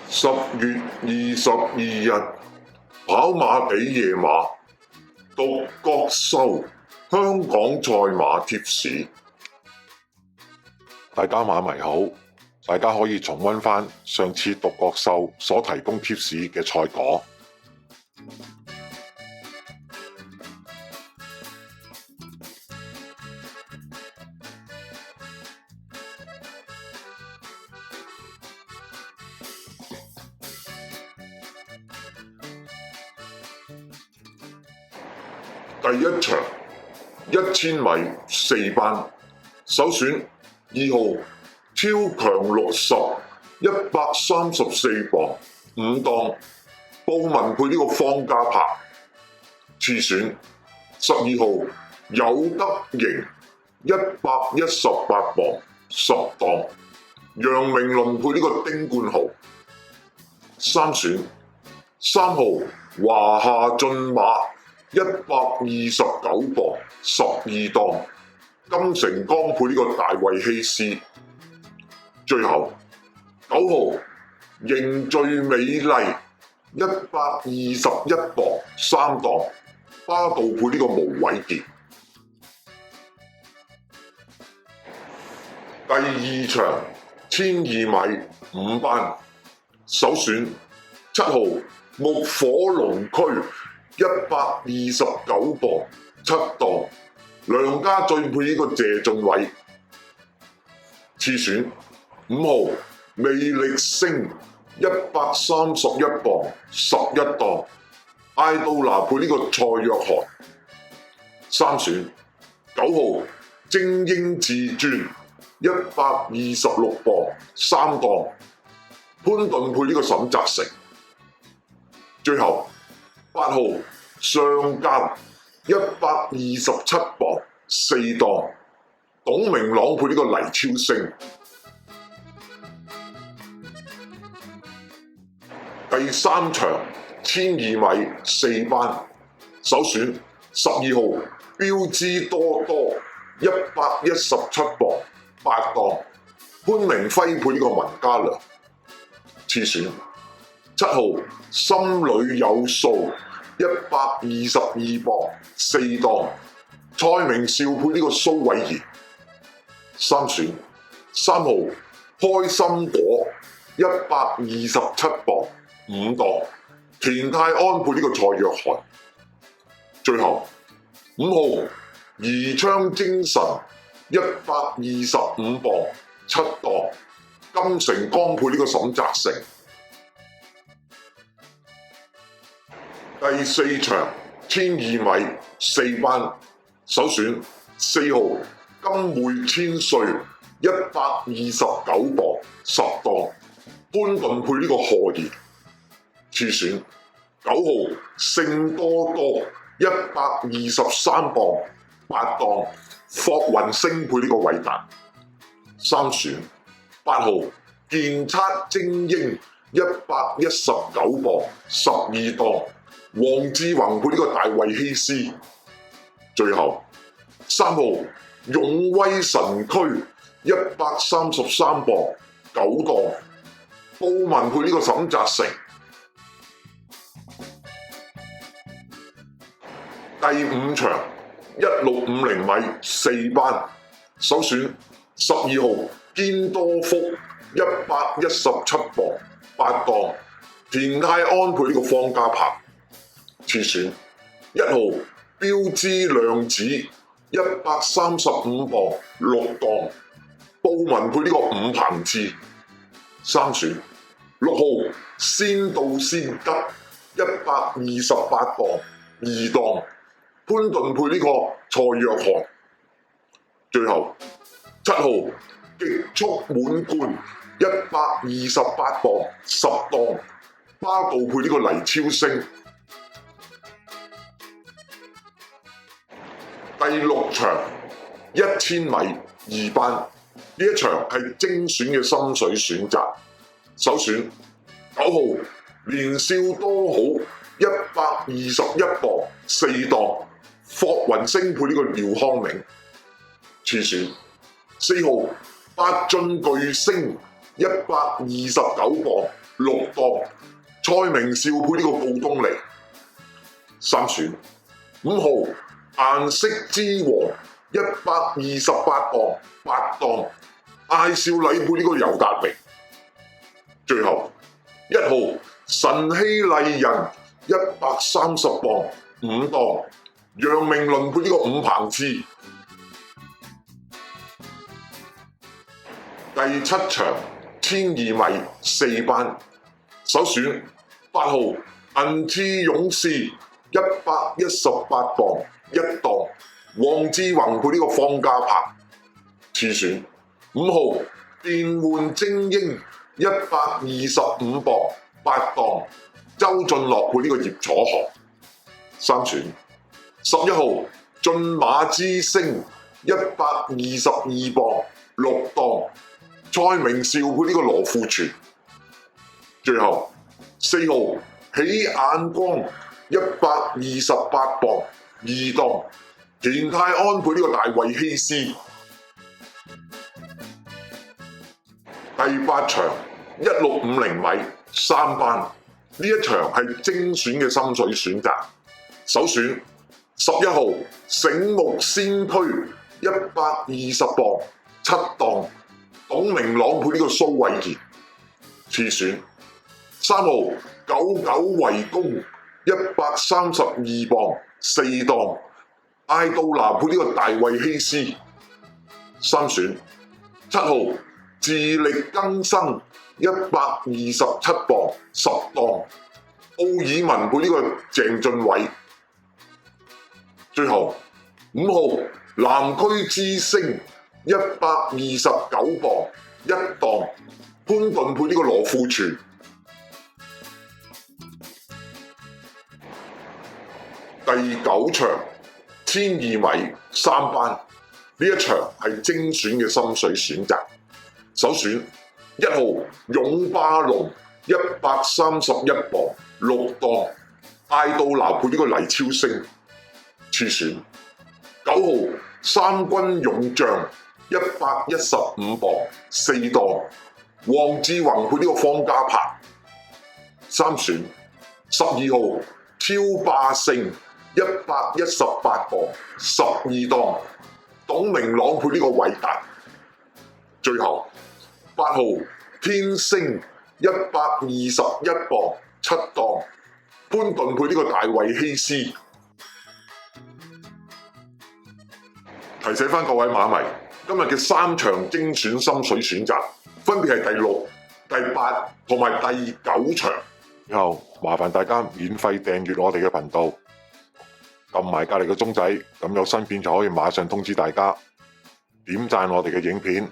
10月22日，跑馬地夜馬，獨角獸香港賽馬貼士。大家馬迷好，大家可以重溫返上次獨角獸所提供貼士嘅賽果。第一場1000米4班，首選2號超強60 134磅5檔，布文配呢個方家柏。次選12號有得贏118磅10檔，楊明倫配呢個丁冠豪。三選3號華夏駿馬129磅12檔，金城江配呢個大衛希斯。最後9號凝聚美麗121磅3檔，巴道配呢個無偉傑。第二場1200米5班，首選7號木火龍區129磅7檔，梁家俊配呢個謝俊偉。次選5號魅力星131磅11檔，艾杜拿配呢個蔡約翰。三選9號精英至尊126磅3檔，潘頓配呢個沈澤成。最後8號上間127磅4檔，董明朗配呢個黎超星。第三場1200米4班，首選12號標之多多117磅8檔，潘明輝配呢個文家良。次選7號心裏有數122磅4檔，蔡明紹配呢個蘇偉賢。三選3號開心果127磅5檔，田泰安配呢個蔡約翰。最後5號宜昌精神125磅7檔，金城江配呢個沈澤成。第四場1200米4班，首選4號金匯千歲129磅10檔，潘頓配呢個賀賢。次選9號聖多多123磅8檔，霍雲星配呢個韋達。三選8號健測精英119磅12檔，黃志宏配呢個大衛希斯。最後3號勇威神區133磅9檔，布文配呢個沈澤成。第五場1650米4班，首選12號堅多福117磅8檔，田泰安配呢個方家柏。次選1號標之亮子135磅6檔，布文配呢個伍鵬志。三選6號先到先得128磅2檔，潘頓配呢個蔡約翰。最後7號極速滿貫128磅10檔，巴道配呢個黎超星。第六場1000米2班，呢一場係精選嘅心水選擇，首選9號年少多好121磅4檔，霍雲星配呢個廖康明。次選4號八進巨星129磅6檔，蔡明紹配呢個告東尼。三選5號顏色之王128磅8檔，艾少禮配呢個尤達明。最後1號神希麗人130磅5檔，楊明倫配呢個伍鵬志。第7場12米4班，首選8號銀刺勇士118磅1檔，黃志宏配呢個方嘉柏。次選5號電玩精英125磅8檔，周俊樂配呢個葉楚航。三選11號駿馬之星122磅6檔，蔡明紹配呢個羅富全。最後4號起眼光128磅2檔，田泰安配呢個大衛希斯。第8場1650米3班，呢一場係精選嘅心水選擇。首選11號醒目先推120磅7檔，董明朗配呢個蘇偉賢。次選3號99圍攻132磅4檔，艾杜拿配呢個大衛希斯。三選7號自力更生127磅10檔，奧爾文配呢個鄭俊偉。最後5號南區之星129磅1檔，潘頓配呢個羅富全。第9場12米3班，呢一場係精選嘅心水選擇。首選1號勇霸龍131磅6檔，艾杜拿配呢個黎超星。次選9號三軍勇將115磅4檔，黃志宏配呢個方嘉柏。三選12號超霸勝118磅12檔，董明朗配呢個韋達。最後8號天星121磅7檔，潘頓配呢個大衛希斯。提醒翻各位馬迷，今日嘅3場精選心水選擇，分別係第6、第8同埋第9場。以後麻煩大家免費訂閱我哋嘅頻道，撳埋隔離個鐘仔，咁有新片就可以馬上通知大家。點讚我哋嘅影片，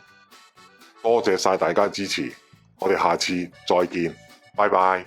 多謝晒大家支持，我哋下次再見，拜拜。